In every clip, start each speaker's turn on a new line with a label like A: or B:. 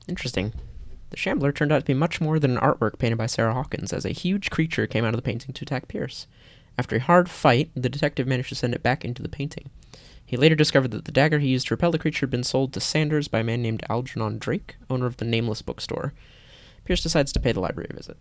A: Interesting. The Shambler turned out to be much more than an artwork painted by Sarah Hawkins, as a huge creature came out of the painting to attack Pierce. After a hard fight, the detective managed to send it back into the painting. He later discovered that the dagger he used to repel the creature had been sold to Sanders by a man named Algernon Drake, owner of the Nameless bookstore. Pierce decides to pay the library a visit.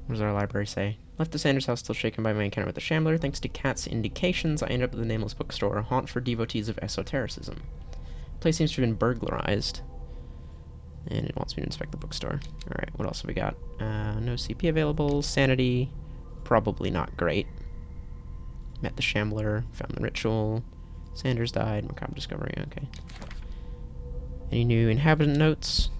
A: What does our library say? Left the Sanders house still shaken by my encounter with the Shambler. Thanks to Kat's indications, I ended up at the Nameless bookstore, a haunt for devotees of esotericism. The place seems to have been burglarized. And it wants me to inspect the bookstore. Alright, what else have we got? No CP available. Sanity. Probably not great. Met the Shambler. Found the ritual. Sanders died. Macabre discovery. Okay. Any new inhabitant notes?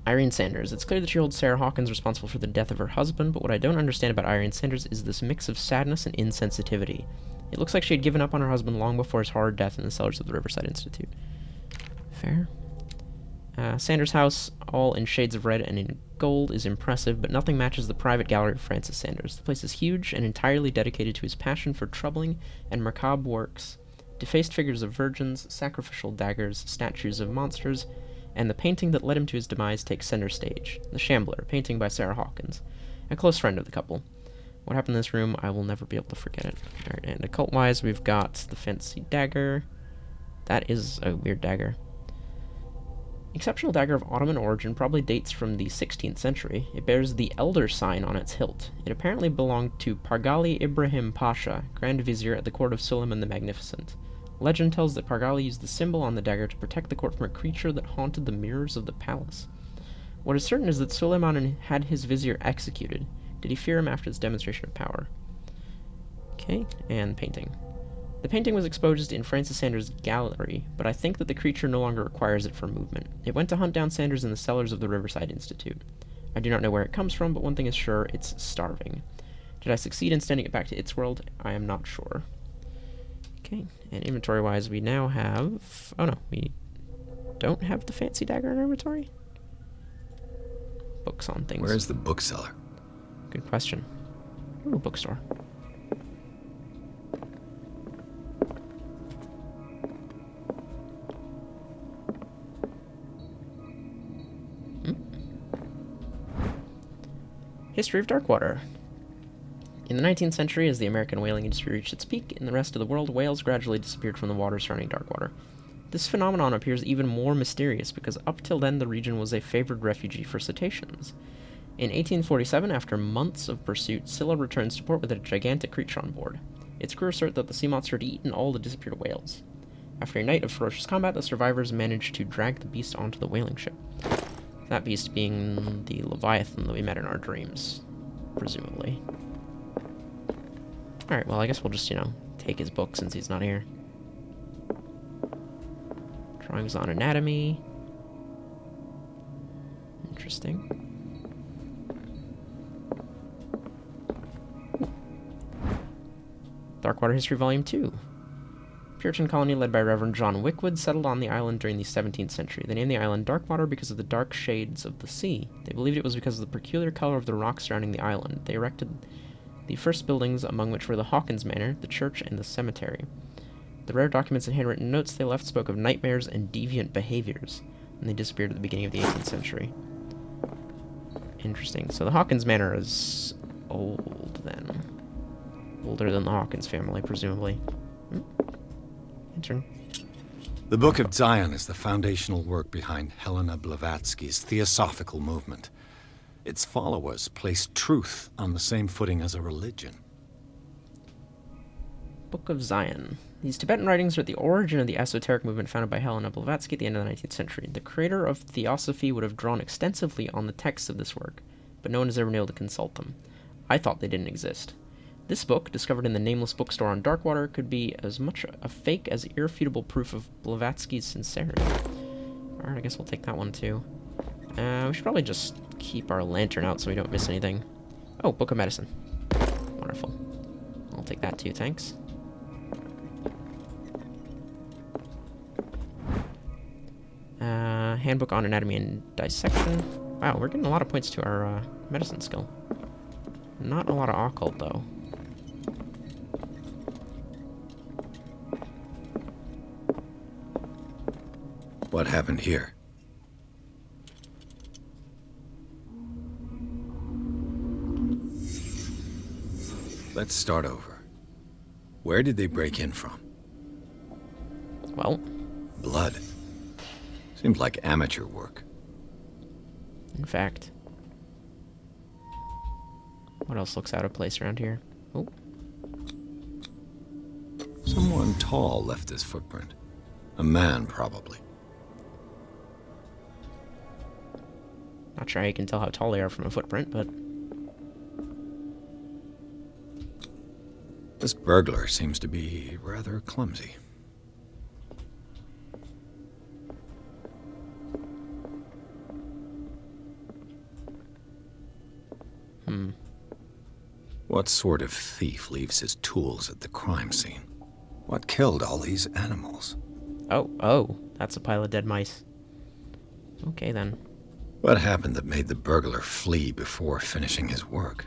A: Irene Sanders. It's clear that she holds Sarah Hawkins responsible for the death of her husband, but what I don't understand about Irene Sanders is this mix of sadness and insensitivity. It looks like she had given up on her husband long before his horrid death in the cellars of the Riverside Institute. Fair. Sanders' house, all in shades of red and in gold, is impressive, but nothing matches the private gallery of Francis Sanders. The place is huge and entirely dedicated to his passion for troubling and macabre works. Defaced figures of virgins, sacrificial daggers, statues of monsters, and the painting that led him to his demise takes center stage. The Shambler, painting by Sarah Hawkins, a close friend of the couple. What happened in this room, I will never be able to forget it. Alright, and occult-wise, we've got the fancy dagger. That is a weird dagger. Exceptional dagger of Ottoman origin, probably dates from the 16th century. It bears the Elder sign on its hilt. It apparently belonged to Pargali Ibrahim Pasha, Grand Vizier at the court of Suleiman the Magnificent. Legend tells that Pargali used the symbol on the dagger to protect the court from a creature that haunted the mirrors of the palace. What is certain is that Suleiman had his vizier executed. Did he fear him after this demonstration of power? Okay, and painting. The painting was exposed in Francis Sanders' gallery, but I think that the creature no longer requires it for movement. It went to hunt down Sanders in the cellars of the Riverside Institute. I do not know where it comes from, but one thing is sure, it's starving. Did I succeed in sending it back to its world? I am not sure. Okay, and inventory-wise, we now have... Oh no, we don't have the fancy dagger in our inventory? Books on things.
B: Where's the bookseller?
A: Good question. Ooh, bookstore. History of Darkwater. In the 19th century, as the American whaling industry reached its peak, in the rest of the world, whales gradually disappeared from the waters surrounding Darkwater. This phenomenon appears even more mysterious because up till then the region was a favored refuge for cetaceans. In 1847, after months of pursuit, Scylla returns to port with a gigantic creature on board. Its crew assert that the sea monster had eaten all the disappeared whales. After a night of ferocious combat, the survivors managed to drag the beast onto the whaling ship. That beast being the Leviathan that we met in our dreams, presumably. Alright, well, I guess we'll just, take his book since he's not here. Drawings on anatomy. Interesting. Darkwater History Volume 2. Puritan colony led by Reverend John Wickwood settled on the island during the 17th century. They named the island Darkwater because of the dark shades of the sea. They believed it was because of the peculiar color of the rocks surrounding the island. They erected the first buildings, among which were the Hawkins Manor, the church, and the cemetery. The rare documents and handwritten notes they left spoke of nightmares and deviant behaviors, and they disappeared at the beginning of the 18th century. Interesting. So the Hawkins Manor is old, then. Older than the Hawkins family, presumably. Intern.
B: The Book of Zion is the foundational work behind Helena Blavatsky's Theosophical movement. Its followers place truth on the same footing as a religion.
A: Book of Zion. These Tibetan writings are at the origin of the esoteric movement founded by Helena Blavatsky at the end of the 19th century. The creator of Theosophy would have drawn extensively on the texts of this work, but no one has ever been able to consult them. I thought they didn't exist. This book, discovered in the Nameless bookstore on Darkwater, could be as much a fake as irrefutable proof of Blavatsky's sincerity. Alright, I guess we'll take that one too. We should probably just keep our lantern out so we don't miss anything. Oh, Book of Medicine. Wonderful. I'll take that too, thanks. Handbook on Anatomy and Dissection. Wow, we're getting a lot of points to our medicine skill. Not a lot of occult, though.
B: What happened here? Let's start over. Where did they break in from?
A: Well,
B: Blood. Seems like amateur work.
A: in fact. What else looks out of place around here? Oh,
B: Someone tall left this footprint. A man, probably.
A: not sure how you can tell how tall they are from a footprint, but
B: This burglar seems to be rather clumsy. What sort of thief leaves his tools at the crime scene? What killed all these animals?
A: Oh, that's a pile of dead mice. Okay, then.
B: What happened that made the burglar flee before finishing his work?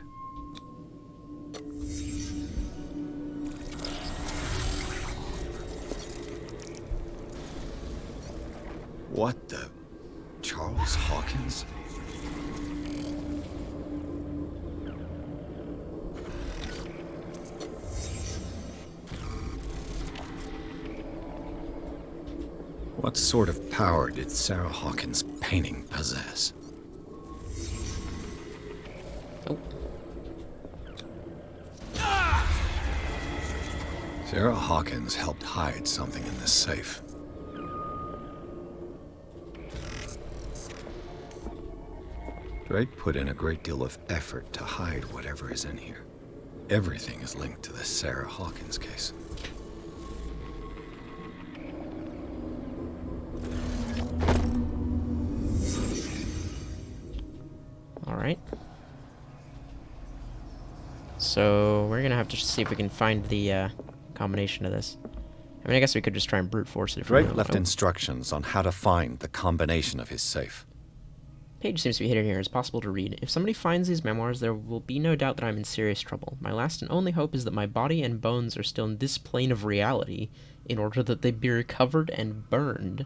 B: What the... Charles Hawkins? What sort of power did Sarah Hawkins' painting possess?
A: Oh,
B: Sarah Hawkins helped hide something in this safe. Drake put in a great deal of effort to hide whatever is in here. Everything is linked to the Sarah Hawkins case.
A: alright. So, we're gonna have to see if we can find the combination of this. I mean, I guess we could just try and brute force it if we
B: Drake
A: really
B: left
A: want.
B: instructions on how to find the combination of his safe.
A: Page seems to be hidden here. It's possible to read. If somebody finds these memoirs, there will be no doubt that I'm in serious trouble. My last and only hope is that my body and bones are still in this plane of reality, in order that they be recovered and burned.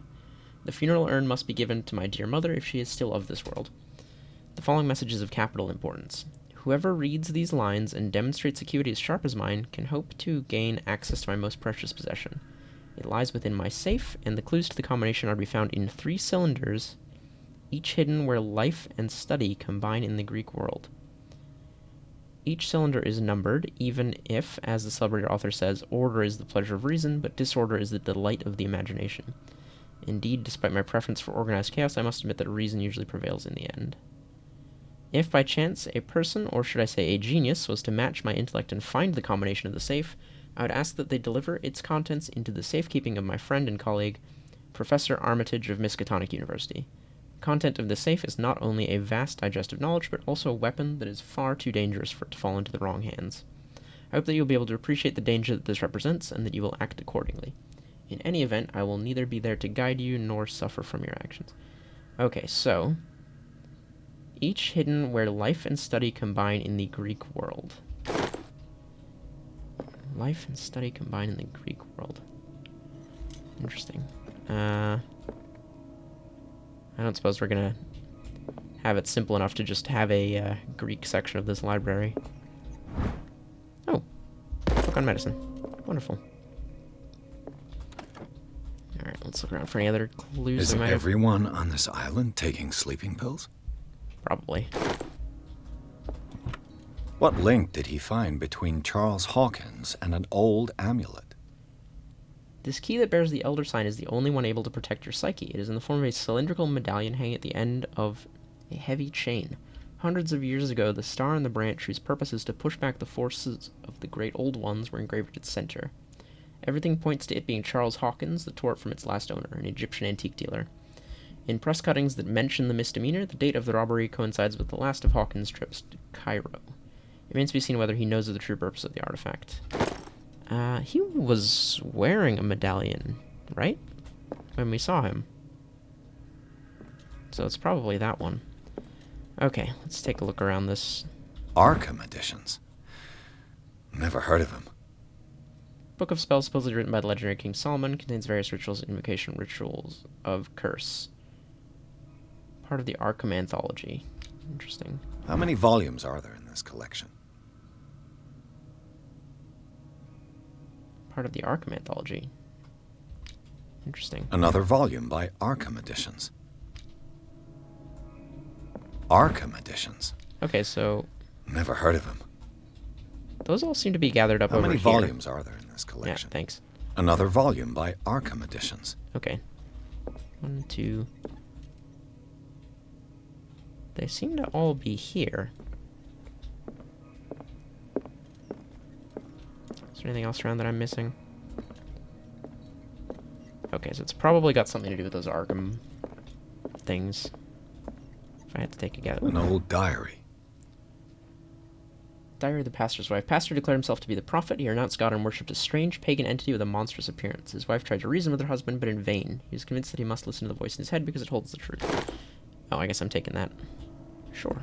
A: The funeral urn must be given to my dear mother if she is still of this world. The following message is of capital importance. Whoever reads these lines and demonstrates acuity as sharp as mine can hope to gain access to my most precious possession. It lies within my safe, and the clues to the combination are to be found in 3 cylinders, each hidden where life and study combine in the Greek world. Each cylinder is numbered, even if, as the celebrated author says, order is the pleasure of reason, but disorder is the delight of the imagination. Indeed, despite my preference for organized chaos, I must admit that reason usually prevails in the end. If by chance a person, or should I say a genius, was to match my intellect and find the combination of the safe, I would ask that they deliver its contents into the safekeeping of my friend and colleague, Professor Armitage of Miskatonic University. The content of the safe is not only a vast digest of knowledge, but also a weapon that is far too dangerous for it to fall into the wrong hands. I hope that you will be able to appreciate the danger that this represents, and that you will act accordingly. In any event, I will neither be there to guide you, nor suffer from your actions. Okay, so... each hidden where life and study combine in the Greek world. Life and study combine in the Greek world. Interesting. I don't suppose we're gonna have it simple enough to just have a Greek section of this library. Oh, book on medicine. Wonderful. Alright, let's look around for any other clues.
B: Is
A: we might have.
B: everyone on this island taking sleeping pills?
A: Probably.
B: What link did he find between Charles Hawkins and an old amulet?
A: This key that bears the Elder Sign is the only one able to protect your psyche. It is in the form of a cylindrical medallion hanging at the end of a heavy chain. Hundreds of years ago, the star and the branch whose purpose is to push back the forces of the great old ones were engraved at its center. Everything points to it being Charles Hawkins that tore it from its last owner, an Egyptian antique dealer. In press cuttings that mention the misdemeanor, the date of the robbery coincides with the last of Hawkins' trips to Cairo. It remains to be seen whether he knows of the true purpose of the artifact. He was wearing a medallion, right? When we saw him. So it's probably that one. Okay, let's take a look around this.
B: Arkham editions. Never heard of him.
A: Book of Spells, supposedly written by the legendary King Solomon, contains various rituals and invocation rituals of curse. Part of the Arkham anthology. Interesting.
B: How many volumes are there in this collection?
A: Part of the Arkham anthology. Interesting.
B: Another volume by Arkham Editions. Arkham Editions.
A: Okay, so
B: Never heard of him.
A: those all seem to be gathered up
B: How
A: over
B: many
A: here.
B: volumes are there in this
A: Yeah,
B: collection?
A: thanks.
B: Another volume by Arkham Editions.
A: Okay. 1, 2. They seem to all be here. Is there anything else around that I'm missing? Okay, so it's probably got something to do with those Arkham things. If I had to take a guess.
B: An old diary.
A: Diary of the pastor's wife. Pastor declared himself to be the prophet. He renounced God and worshipped a strange pagan entity with a monstrous appearance. His wife tried to reason with her husband, but in vain. He was convinced that he must listen to the voice in his head because it holds the truth. Oh, I guess I'm taking that. Sure.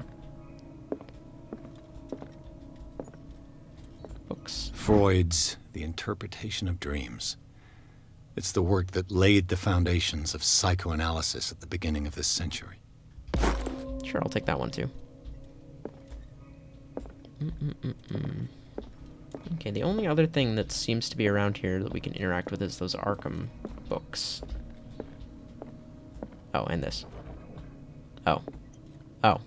A: Books.
B: Freud's The Interpretation of Dreams. It's the work that laid the foundations of psychoanalysis at the beginning of this century.
A: Sure, I'll take that one too. Okay, the only other thing that seems to be around here that we can interact with is those Arkham books. Oh, and this. Oh. Oh.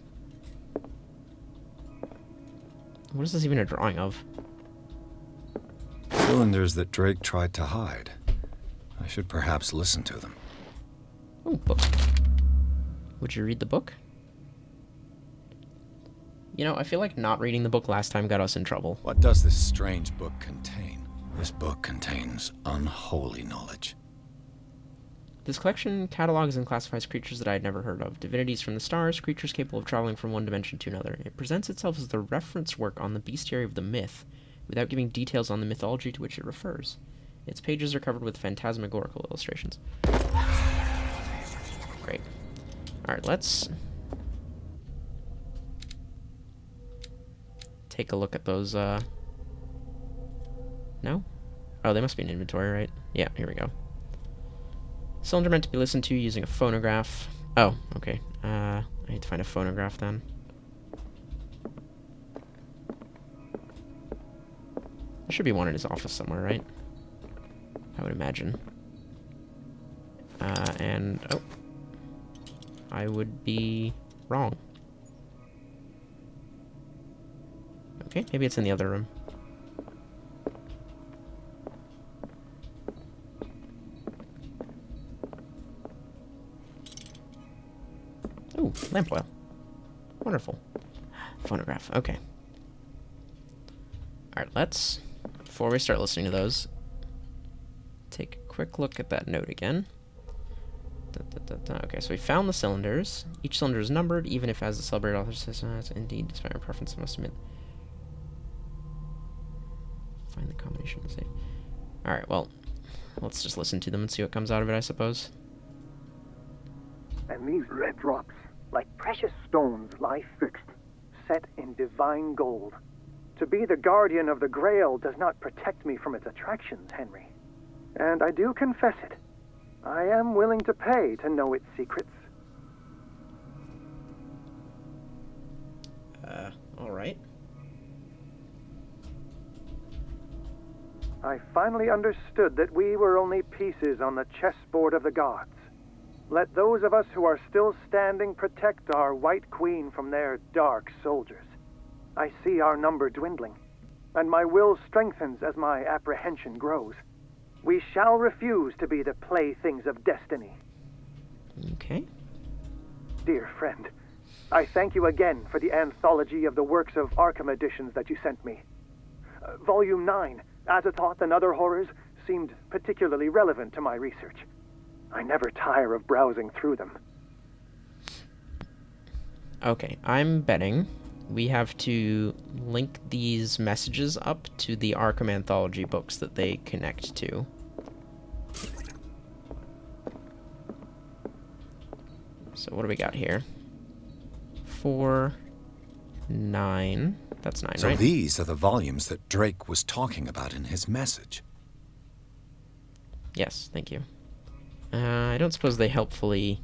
A: What is this even a drawing of?
B: Cylinders that Drake tried to hide. I should perhaps listen to them.
A: Oh, book. Would you read the book? You know, I feel like not reading the book last time got us in trouble.
B: What does this strange book contain? This book contains unholy knowledge.
A: This collection catalogs and classifies creatures that I had never heard of. Divinities from the stars, creatures capable of traveling from one dimension to another. It presents itself as the reference work on the bestiary of the myth, without giving details on the mythology to which it refers. Its pages are covered with phantasmagorical illustrations. Great. Alright, let's take a look at those, No? Oh, they must be in inventory, right? Yeah, here we go. Cylinder meant to be listened to using a phonograph. Oh, okay. I need to find a phonograph then. There should be one in his office somewhere, right? I would imagine. And... oh. I would be wrong. Okay, maybe it's in the other room. Ooh, lamp oil. Wonderful. Phonograph, okay. Alright, let's, before we start listening to those, take a quick look at that note again. Okay, so we found the cylinders. Each cylinder is numbered, even if, as the celebrated author says, indeed, despite my preference, I must admit. Find the combination of the same. Alright, well, let's just listen to them and see what comes out of it, I suppose.
C: And these red drops, like precious stones, lie fixed, set in divine gold. To be the guardian of the Grail does not protect me from its attractions, Henry. And I do confess it. I am willing to pay to know its secrets.
A: Alright.
C: I finally understood that we were only pieces on the chessboard of the gods. Let those of us who are still standing protect our White Queen from their dark soldiers. I see our number dwindling, and my will strengthens as my apprehension grows. We shall refuse to be the playthings of destiny.
A: Okay.
C: Dear friend, I thank you again for the anthology of the works of Arkham editions that you sent me. Volume 9, Azathoth and Other Horrors, seemed particularly relevant to my research. I never tire of browsing through them.
A: Okay, I'm betting we have to link these messages up to the Arkham Anthology books that they connect to. So what do we got here? 4, 9. That's 9,
B: So
A: right?
B: these are the volumes that Drake was talking about in his message.
A: Yes, thank you. I don't suppose they helpfully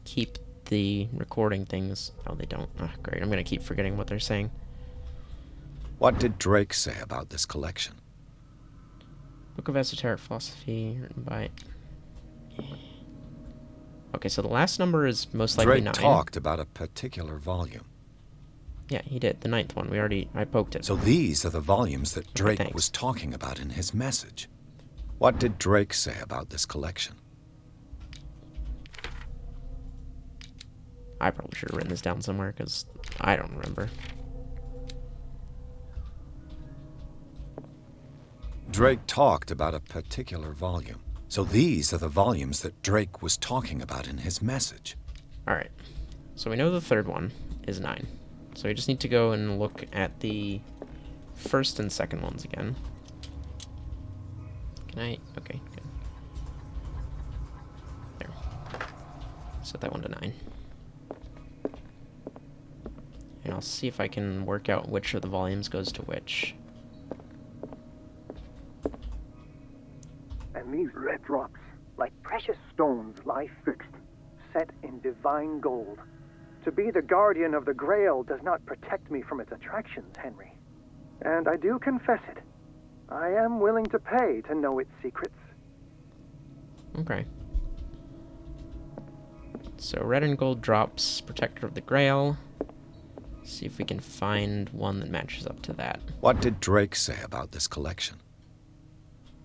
A: keep the recording things. Oh, they don't. Oh, great. I'm going to keep forgetting what they're saying.
B: What did Drake say about this collection?
A: Book of Esoteric Philosophy, written by... Okay, so the last number is most likely
B: Drake
A: 9.
B: talked about a particular volume.
A: Yeah, he did. The 9th one. I poked it.
B: So these are the volumes that Drake
A: thanks.
B: was talking about in his message. What did Drake say about this collection?
A: I probably should have written this down somewhere, because I don't remember.
B: Drake talked about a particular volume. So these are the volumes that Drake was talking about in his message.
A: Alright. So we know the third one is 9. So we just need to go and look at the first and second ones again. Can I? Okay, good. There. Set that one to 9. And I'll see if I can work out which of the volumes goes to which.
C: And these red drops, like precious stones, lie fixed, set in divine gold. To be the guardian of the Grail does not protect me from its attractions, Henry. And I do confess it. I am willing to pay to know its secrets.
A: Okay. So red and gold drops, Protector of the Grail. See if we can find one that matches up to that.
B: What did Drake say about this collection?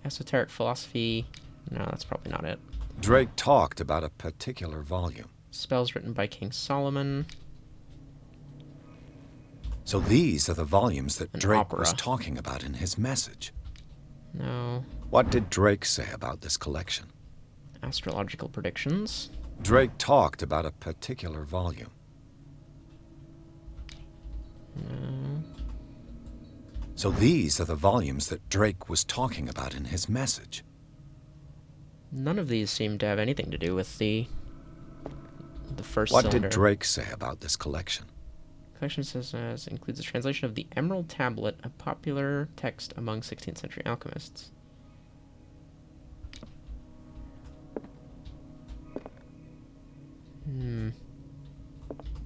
A: Esoteric Philosophy. No, that's probably not it.
B: Drake talked about a particular volume.
A: Spells written by King Solomon.
B: So these are the volumes that
A: An
B: Drake was
A: opera.
B: talking about in his message.
A: No.
B: What did Drake say about this collection?
A: Astrological Predictions.
B: Drake talked about a particular volume.
A: No.
B: So these are the volumes that Drake was talking about in his message.
A: None of these seem to have anything to do with the first
B: What
A: cylinder.
B: did Drake say about this collection?
A: Collection says includes a translation of the Emerald Tablet, a popular text among 16th century alchemists.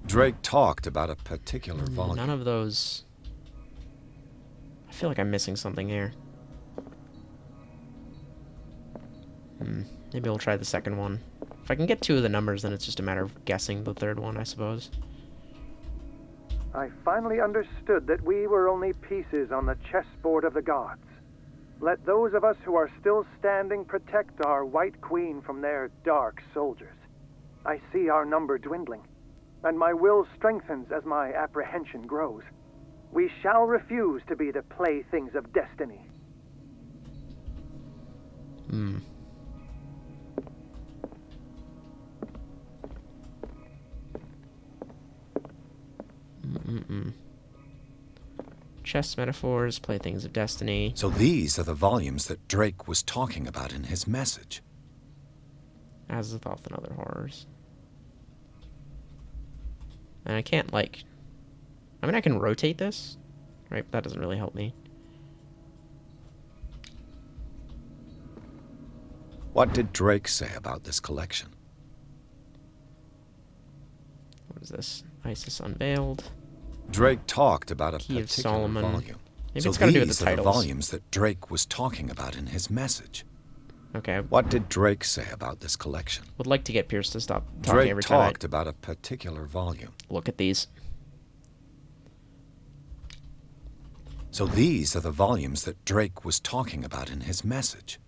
B: Drake talked about a particular volume.
A: None of those. I feel like I'm missing something here. Maybe we'll try the second one. If I can get 2 of the numbers, then it's just a matter of guessing the third one, I suppose.
C: I finally understood that we were only pieces on the chessboard of the gods. Let those of us who are still standing protect our White Queen from their dark soldiers. I see our number dwindling, and my will strengthens as my apprehension grows. We shall refuse to be the playthings of destiny.
A: Chess metaphors, playthings of destiny.
B: So these are the volumes that Drake was talking about in his message.
A: Azathoth and Other Horrors. And I can't, like... I mean, I can rotate this, right? But that doesn't really help me.
B: What did Drake say about this collection?
A: What is this? Isis Unveiled.
B: Drake talked about a
A: Key of
B: particular
A: Solomon.
B: volume.
A: Maybe
B: So
A: it's got to do with
B: these
A: the
B: are the
A: titles.
B: volumes that Drake was talking about in his message.
A: Okay, I
B: What did Drake say about this collection?
A: would like to get Pierce to stop talking
B: Drake
A: every time
B: talked about a particular volume.
A: I look at these.
B: So these are the volumes that Drake was talking about in his message.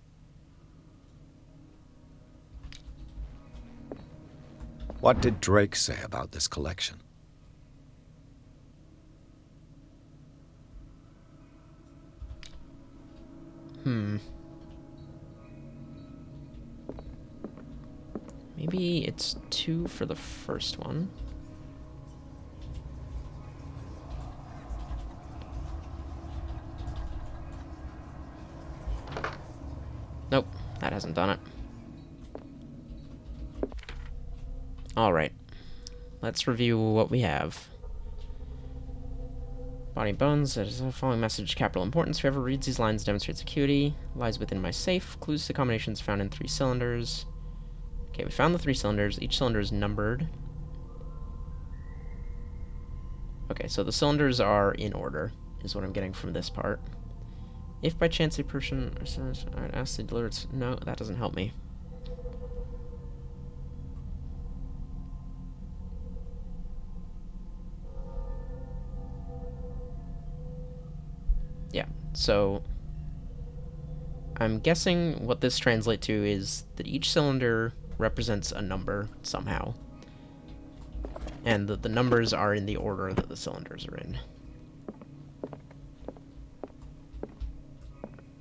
B: What did Drake say about this collection?
A: Maybe it's 2 for the first one. hasn't done it. Alright. Let's review what we have. Body and bones. There's a following message, capital importance. Whoever reads these lines demonstrates acuity. Lies within my safe. Clues to combinations found in 3 cylinders. Okay, we found the 3 cylinders. Each cylinder is numbered. Okay, so the cylinders are in order, is what I'm getting from this part. If by chance a person... Alright, ask the dealer... No, that doesn't help me. Yeah, so... I'm guessing what this translates to is that each cylinder represents a number somehow. And that the numbers are in the order that the cylinders are in.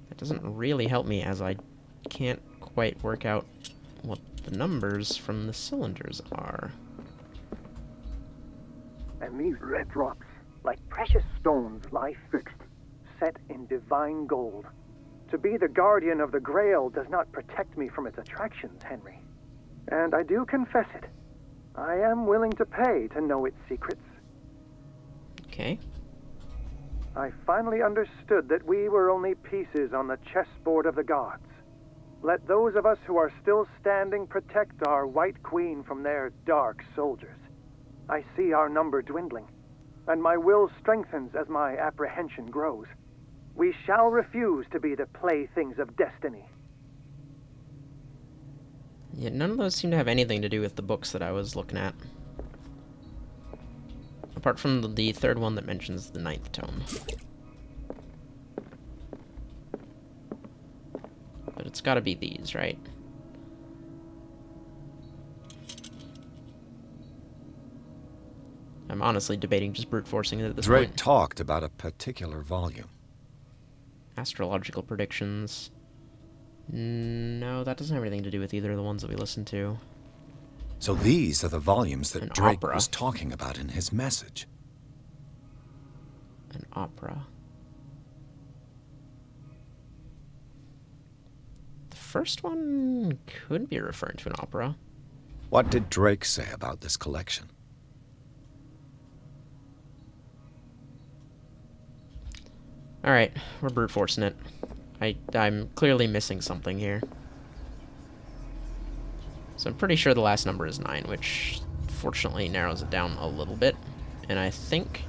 A: That doesn't really help me, as I can't quite work out what the numbers from the cylinders are.
C: And these red drops, like precious stones, lie fixed, set in divine gold. To be the guardian of the Grail does not protect me from its attractions, Henry. And I do confess it. I am willing to pay to know its secrets.
A: Okay.
C: I finally understood that we were only pieces on the chessboard of the gods. Let those of us who are still standing protect our White Queen from their dark soldiers. I see our number dwindling, and my will strengthens as my apprehension grows. We shall refuse to be the playthings of destiny.
A: Yeah, none of those seem to have anything to do with the books that I was looking at. Apart from the third one that mentions the 9th tome. But it's gotta be these, right? I'm honestly debating just brute forcing it at this
B: Drake
A: point.
B: talked about a particular volume.
A: Astrological predictions. No, that doesn't have anything to do with either of the ones that we listened to.
B: So these are the volumes that
A: An
B: Drake
A: opera.
B: was talking about in his message.
A: An opera. The first one could be referring to an opera.
B: What did Drake say about this collection?
A: Alright, we're brute forcing it. I'm clearly missing something here. So I'm pretty sure the last number is 9, which fortunately narrows it down a little bit. And I think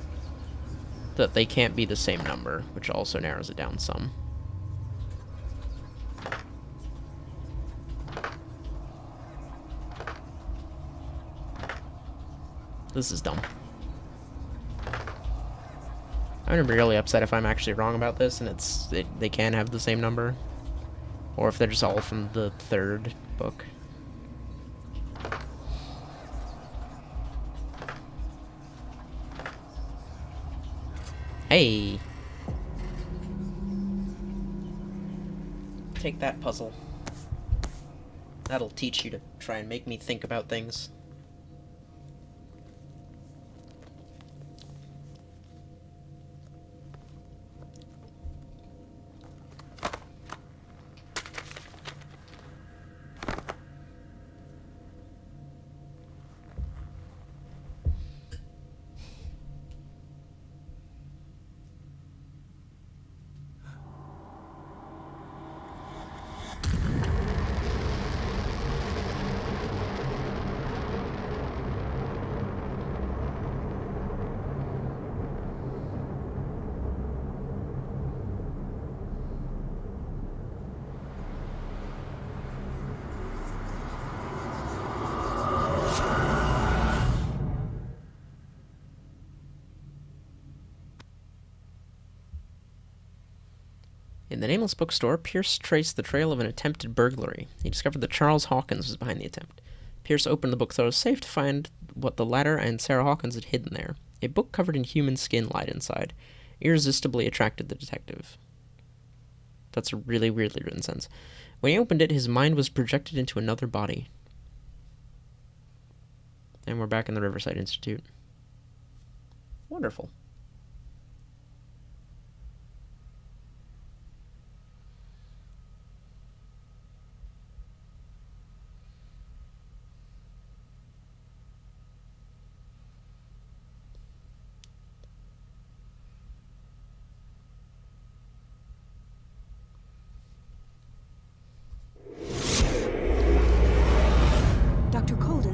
A: that they can't be the same number, which also narrows it down some. This is dumb. I'm gonna be really upset if I'm actually wrong about this and they can have the same number. Or if they're just all from the 3rd book. Hey! Take that, puzzle. That'll teach you to try and make me think about things. In the Nameless Bookstore, Pierce traced the trail of an attempted burglary. He discovered that Charles Hawkins was behind the attempt. Pierce opened the bookstore's safe to find what the latter and Sarah Hawkins had hidden there. A book covered in human skin lied inside. Irresistibly attracted the detective. That's a really weirdly written sentence. When he opened it, his mind was projected into another body. And we're back in the Riverside Institute. Wonderful.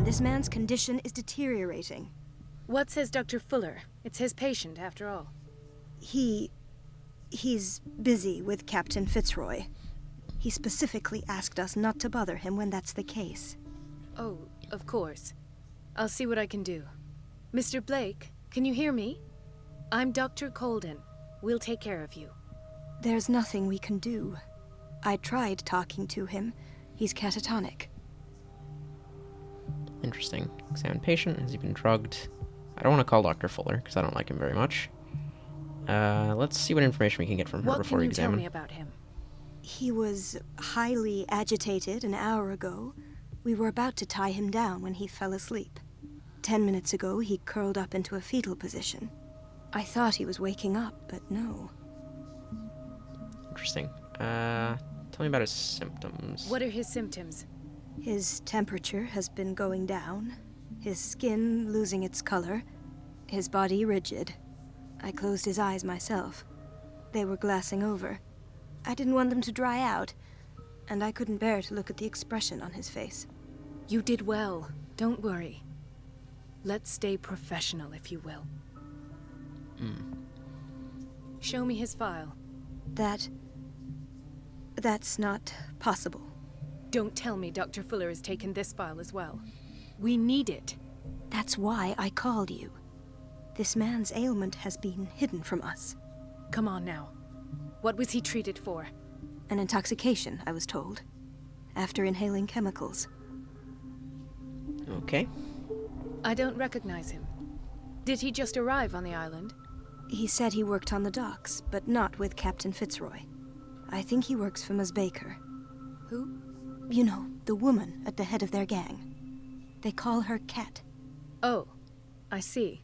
D: This man's condition is deteriorating.
E: What says Dr. Fuller? It's his patient, after all.
D: He's busy with Captain Fitzroy. He specifically asked us not to bother him when that's the case.
E: Oh, of course. I'll see what I can do. Mr. Blake, can you hear me? I'm Dr. Colden. We'll take care of you.
D: There's nothing we can do. I tried talking to him. He's catatonic.
A: Interesting. Examine patient. Has he been drugged? I don't want to call Dr. Fuller, because I don't like him very much. Let's see what information we can get from her before we examine.
E: What can you tell me about him?
D: He was highly agitated an hour ago. We were about to tie him down when he fell asleep. 10 minutes ago, he curled up into a fetal position. I thought he was waking up, but no.
A: Interesting. Tell me about his symptoms.
E: What are his symptoms?
D: His temperature has been going down, his skin losing its color, his body rigid. I closed his eyes myself. They were glassing over. I didn't want them to dry out, and I couldn't bear to look at the expression on his face.
E: You did well. Don't worry. Let's stay professional, if you will. Show me his file.
D: That's not possible.
E: Don't tell me Dr. Fuller has taken this file as well. We need it.
D: That's why I called you. This man's ailment has been hidden from us.
E: Come on now. What was he treated for?
D: An intoxication, I was told. After inhaling chemicals.
A: Okay.
E: I don't recognize him. Did he just arrive on the island?
D: He said he worked on the docks, but not with Captain Fitzroy. I think he works for Ms. Baker.
E: Who?
D: You know, the woman at the head of their gang. They call her Cat.
E: Oh, I see.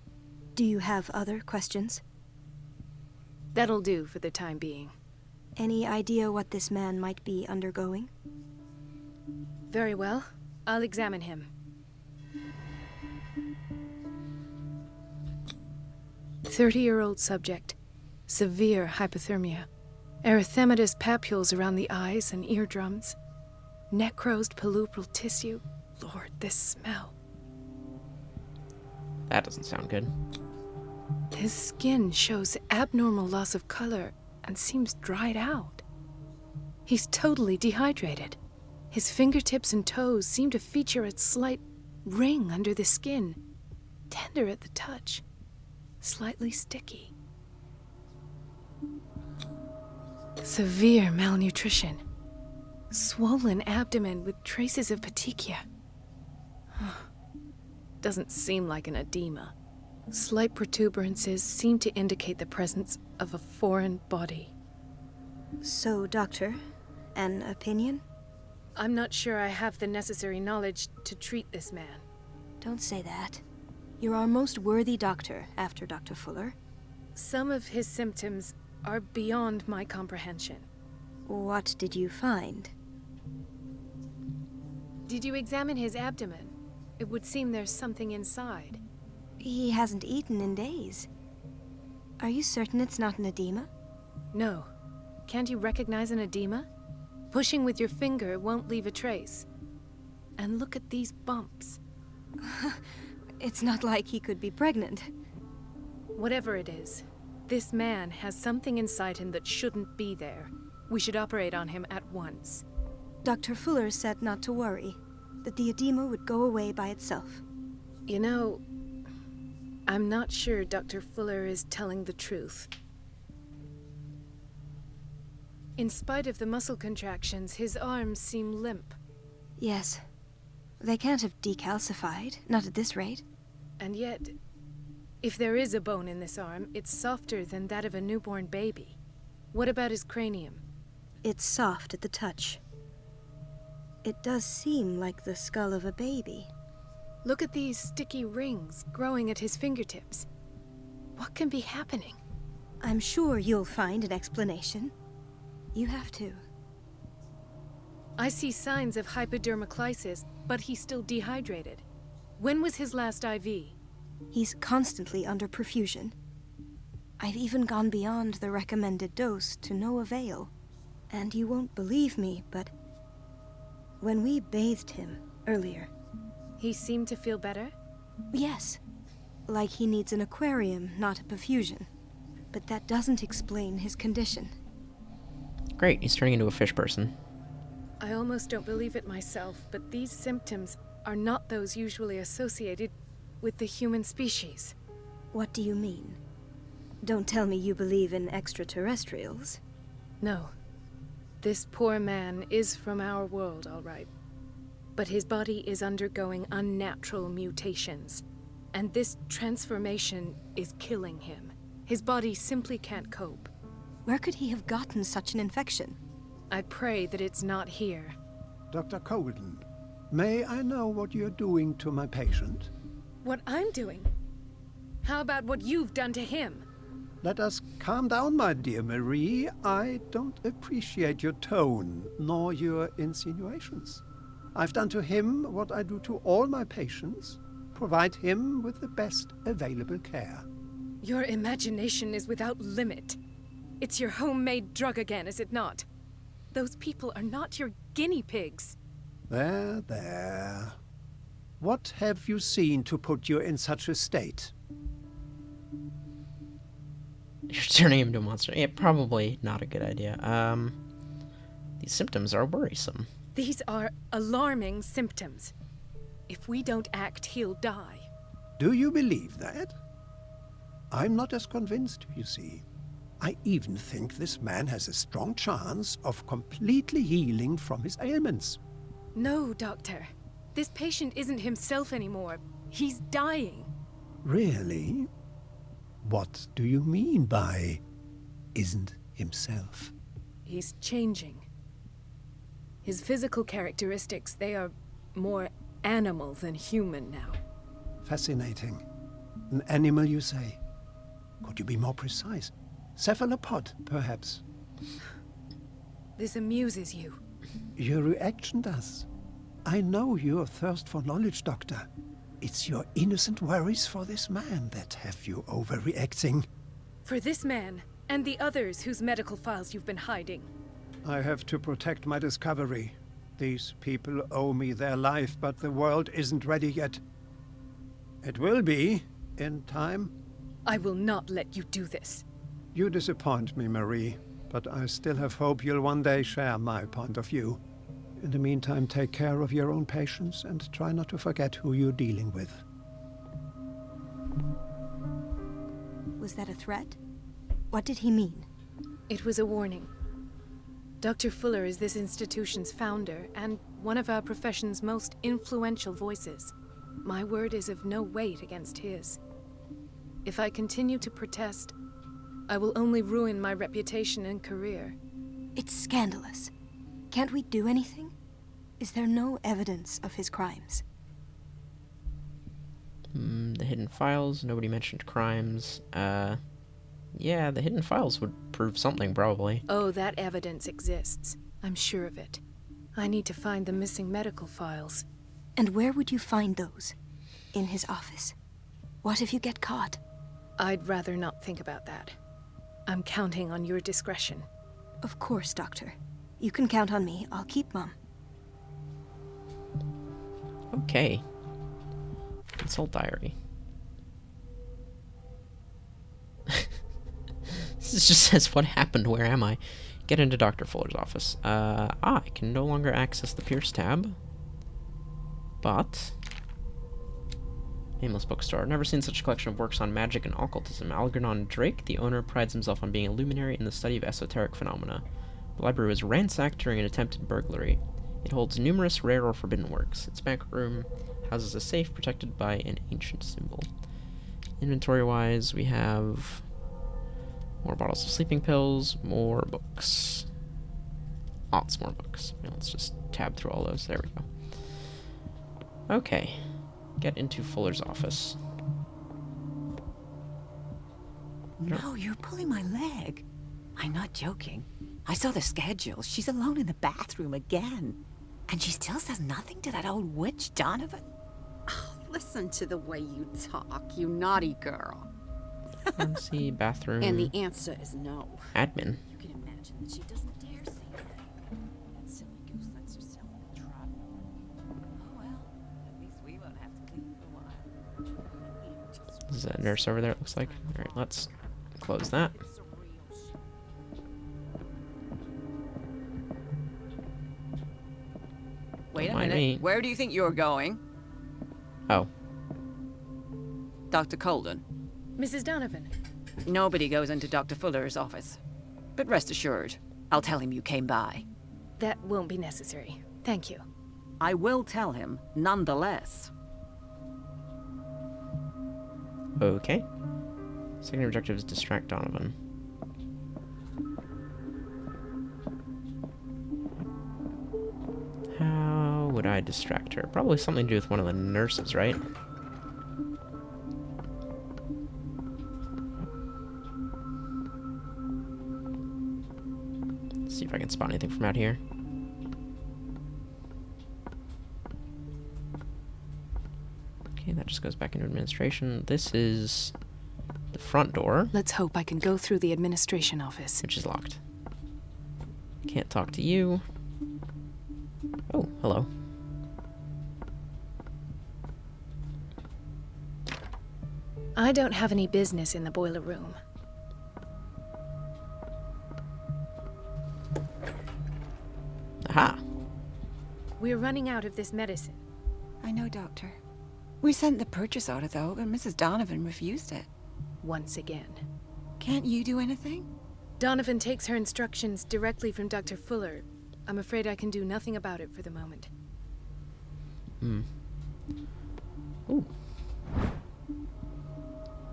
D: Do you have other questions?
E: That'll do for the time being.
D: Any idea what this man might be undergoing?
E: Very well. I'll examine him. 30-year-old subject. Severe hypothermia. Erythematous papules around the eyes and eardrums. Necrosed palpebral tissue. Lord, this smell.
A: That doesn't sound good.
E: His skin shows abnormal loss of color and seems dried out. He's totally dehydrated. His fingertips and toes seem to feature a slight ring under the skin, tender at the touch, slightly sticky. Severe malnutrition. Swollen abdomen with traces of petechia. Doesn't seem like an edema. Slight protuberances seem to indicate the presence of a foreign body.
D: So, Doctor, an opinion?
E: I'm not sure I have the necessary knowledge to treat this man.
D: Don't say that. You're our most worthy doctor after Dr. Fuller.
E: Some of his symptoms are beyond my comprehension.
D: What did you find?
E: Did you examine his abdomen? It would seem there's something inside.
D: He hasn't eaten in days. Are you certain it's not an edema?
E: No. Can't you recognize an edema? Pushing with your finger won't leave a trace. And look at these bumps.
D: It's not like he could be pregnant.
E: Whatever it is, this man has something inside him that shouldn't be there. We should operate on him at once.
D: Dr. Fuller said not to worry, that the edema would go away by itself.
E: You know, I'm not sure Dr. Fuller is telling the truth. In spite of the muscle contractions, his arms seem limp.
D: Yes. They can't have decalcified, not at this rate.
E: And yet, if there is a bone in this arm, it's softer than that of a newborn baby. What about his cranium?
D: It's soft at the touch. It does seem like the skull of a baby.
E: Look at these sticky rings growing at his fingertips. What can be happening?
D: I'm sure you'll find an explanation. You have to.
E: I see signs of hypodermoclysis, but he's still dehydrated. When was his last IV?
D: He's constantly under perfusion. I've even gone beyond the recommended dose to no avail. And you won't believe me, but when we bathed him earlier,
E: He seemed to feel better?
D: Yes. Like he needs an aquarium, not a perfusion. But that doesn't explain his condition.
A: Great, he's turning into a fish person.
E: I almost don't believe it myself, but these symptoms are not those usually associated with the human species.
D: What do you mean? Don't tell me you believe in extraterrestrials.
E: No. This poor man is from our world, all right. But his body is undergoing unnatural mutations. And this transformation is killing him. His body simply can't cope.
D: Where could he have gotten such an infection?
E: I pray that it's not here.
F: Dr. Colden, may I know what you're doing to my patient?
E: What I'm doing? How about what you've done to him?
F: Let us calm down, my dear Marie. I don't appreciate your tone, nor your insinuations. I've done to him what I do to all my patients. Provide him with the best available care.
E: Your imagination is without limit. It's your homemade drug again, is it not? Those people are not your guinea pigs.
F: There, there. What have you seen to put you in such a state?
A: You're turning him into a monster. Yeah, probably not a good idea. These symptoms are worrisome.
E: These are alarming symptoms. If we don't act, he'll die.
F: Do you believe that? I'm not as convinced, you see. I even think this man has a strong chance of completely healing from his ailments.
E: No, Doctor. This patient isn't himself anymore. He's dying.
F: Really? What do you mean by isn't himself?
E: He's changing. His physical characteristics, they are more animal than human now.
F: Fascinating. An animal, you say? Could you be more precise? Cephalopod, perhaps?
E: This amuses you.
F: Your reaction does. I know your thirst for knowledge, Doctor. It's your innocent worries for this man that have you overreacting.
E: For this man, and the others whose medical files you've been hiding.
F: I have to protect my discovery. These people owe me their life, but the world isn't ready yet. It will be, in time.
E: I will not let you do this.
F: You disappoint me, Marie, but I still have hope you'll one day share my point of view. In the meantime, take care of your own patients and try not to forget who you're dealing with.
D: Was that a threat? What did he mean?
E: It was a warning. Dr. Fuller is this institution's founder and one of our profession's most influential voices. My word is of no weight against his. If I continue to protest, I will only ruin my reputation and career.
D: It's scandalous. Can't we do anything? Is there no evidence of his crimes?
A: The hidden files, nobody mentioned crimes. Yeah, the hidden files would prove something, probably.
E: Oh, that evidence exists. I'm sure of it. I need to find the missing medical files.
D: And where would you find those? In his office? What if you get caught?
E: I'd rather not think about that. I'm counting on your discretion.
D: Of course, Doctor. You can count on me. I'll keep Mum.
A: Okay. Consult diary. This just says, what happened? Where am I? Get into Dr. Fuller's office. I can no longer access the Pierce tab. But... Nameless bookstore. Never seen such a collection of works on magic and occultism. Algernon Drake, the owner, prides himself on being a luminary in the study of esoteric phenomena. The library was ransacked during an attempted burglary. It holds numerous rare or forbidden works. Its back room houses a safe protected by an ancient symbol. Inventory-wise, we have more bottles of sleeping pills, more books. Lots more books. Now let's just tab through all those. There we go. Okay. Get into Fuller's office.
G: No, you're pulling my leg. I'm not joking. I saw the schedule. She's alone in the bathroom again. And she still says nothing to that old witch, Donovan.
H: Oh, listen to the way you talk, you naughty girl.
A: Let's see, bathroom.
H: And the answer is no.
A: Admin.
H: You can imagine that she doesn't dare say that. That silly goose lets herself in trouble.
G: Oh well, at least we won't
A: There's a nurse over there, it looks like. Alright, let's close that.
G: Wait a
A: Don't mind
G: minute.
A: me.
G: Where do you think you're going?
A: Oh,
G: Dr. Colden.
E: Mrs. Donovan.
G: Nobody goes into Dr. Fuller's office. But rest assured, I'll tell him you came by.
E: That won't be necessary. Thank you.
G: I will tell him, nonetheless.
A: okay. Second objective is distract Donovan. How would I distract her? Probably something to do with one of the nurses, right? Let's see if I can spot anything from out here. Okay, that just goes back into administration. This is the front door,
E: Let's hope I can go through the administration office.
A: which is locked. Can't talk to you. Oh, hello.
E: I don't have any business in the boiler room.
A: Aha!
E: We're running out of this medicine.
G: I know, Doctor. We sent the purchase order, though, but Mrs. Donovan refused it.
E: Once again.
G: Can't you do anything?
E: Donovan takes her instructions directly from Dr. Fuller. I'm afraid I can do nothing about it for the moment.
A: Ooh.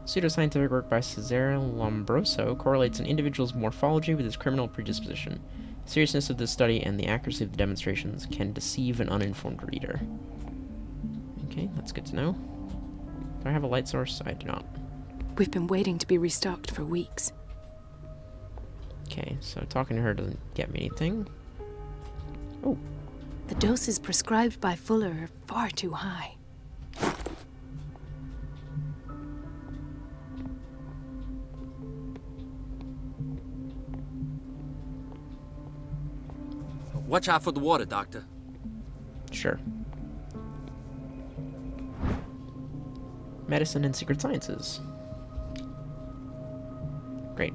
A: Pseudoscientific work by Cesare Lombroso correlates an individual's morphology with his criminal predisposition. The seriousness of this study and the accuracy of the demonstrations can deceive an uninformed reader. Okay, that's good to know. Do I have a light source? I do not.
E: We've been waiting to be restocked for weeks.
A: Okay, so talking to her doesn't get me anything. Oh,
E: The doses prescribed by Fuller are far too high.
I: Watch out for the water, Doctor.
A: sure. Medicine and secret sciences. Great.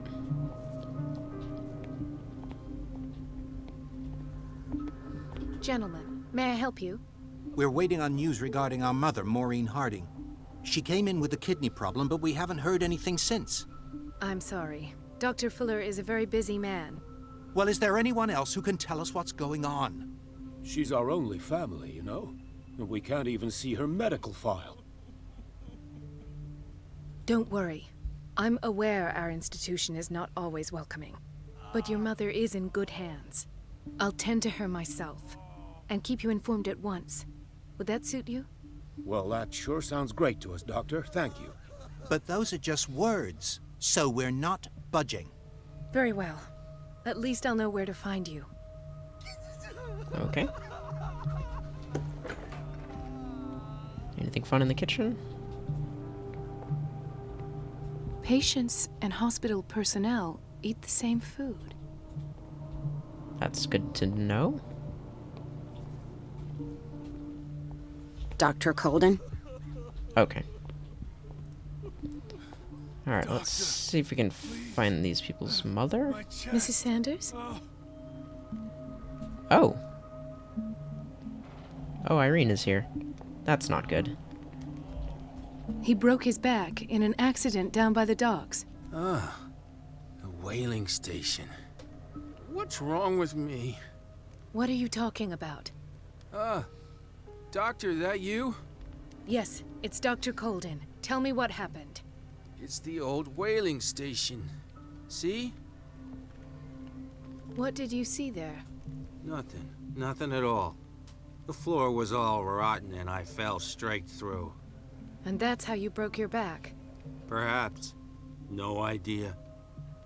E: Gentlemen, may I help you?
J: We're waiting on news regarding our mother, Maureen Harding. She came in with a kidney problem, but we haven't heard anything since.
E: I'm sorry. Dr. Fuller is a very busy man.
J: Well, is there anyone else who can tell us what's going on?
K: She's our only family, you know? And we can't even see her medical file.
E: Don't worry. I'm aware our institution is not always welcoming. But your mother is in good hands. I'll tend to her myself. And keep you informed at once. Would that suit you?
K: Well, that sure sounds great to us, Doctor. Thank you.
J: But those are just words, so we're not budging.
E: Very well. At least I'll know where to find you.
A: Okay. Anything fun in the kitchen?
E: Patients and hospital personnel eat the same food.
A: That's good to know.
H: Dr. Colden?
A: Okay. Alright, let's see if we can find these people's mother.
E: Mrs. Sanders?
A: Oh. Oh, Irene is here. That's not good.
E: He broke his back in an accident down by the docks.
L: Ah, the whaling station. What's wrong with me?
E: What are you talking about?
L: Doctor, that you?
E: Yes, it's Dr. Colden. Tell me what happened.
L: It's the old whaling station. See?
E: What did you see there?
L: Nothing. Nothing at all. The floor was all rotten and I fell straight through.
E: And that's how you broke your back.
L: Perhaps. No idea.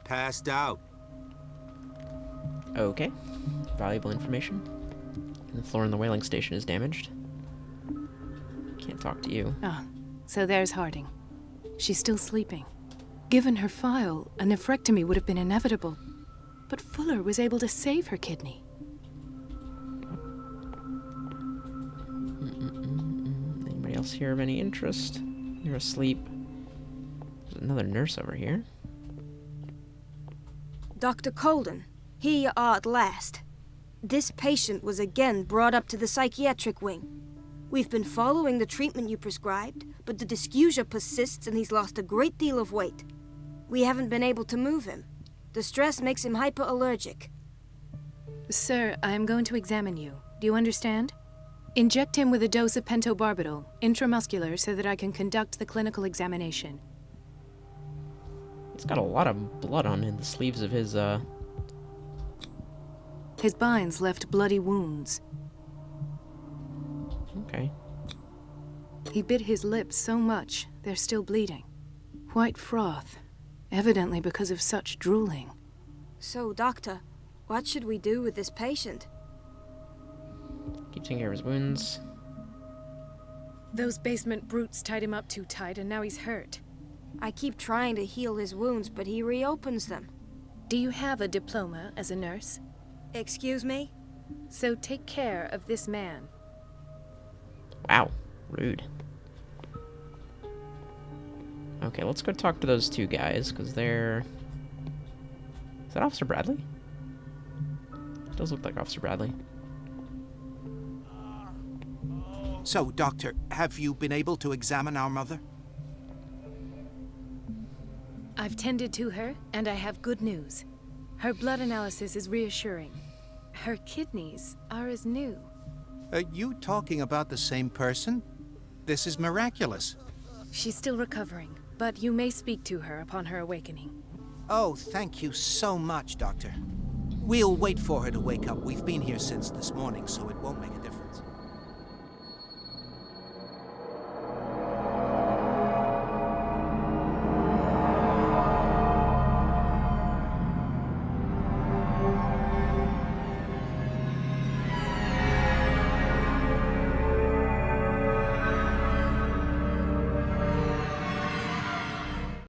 L: Passed out.
A: Okay. Valuable information. The floor in the whaling station is damaged. Can't talk to you.
E: Ah, so there's Harding. She's still sleeping. Given her file, a nephrectomy would have been inevitable. But Fuller was able to save her kidney.
A: Anybody else here of any interest? You're asleep. another nurse over here.
D: Dr. Colden, here you are at last. This patient was again brought up to the psychiatric wing. We've been following the treatment you prescribed, but the dysgeusia persists and he's lost a great deal of weight. We haven't been able to move him. The stress makes him hyperallergic.
E: Sir, I am going to examine you. Do you understand? Inject him with a dose of pentobarbital, intramuscular, so that I can conduct the clinical examination.
A: He's got a lot of blood on the sleeves of his,
E: His binds left bloody wounds.
A: Okay.
E: He bit his lips so much, they're still bleeding. White froth, evidently because of such drooling.
D: So, Doctor, what should we do with this patient?
A: Keep taking care of his wounds.
E: Those basement brutes tied him up too tight, and now he's hurt.
D: I keep trying to heal his wounds, but he reopens them.
E: Do you have a diploma as a nurse?
D: Excuse me?
E: So take care of this man.
A: Wow, rude. Okay, let's go talk to those two guys, because they're... Is that Officer Bradley? It does look like Officer Bradley.
J: So, Doctor, have you been able to examine our mother?
E: I've tended to her, and I have good news. Her blood analysis is reassuring. Her kidneys are as new.
J: Are you talking about the same person? This is miraculous.
E: She's still recovering, but you may speak to her upon her awakening.
J: Oh, thank you so much, Doctor. We'll wait for her to wake up. We've been here since this morning, so it won't make a difference.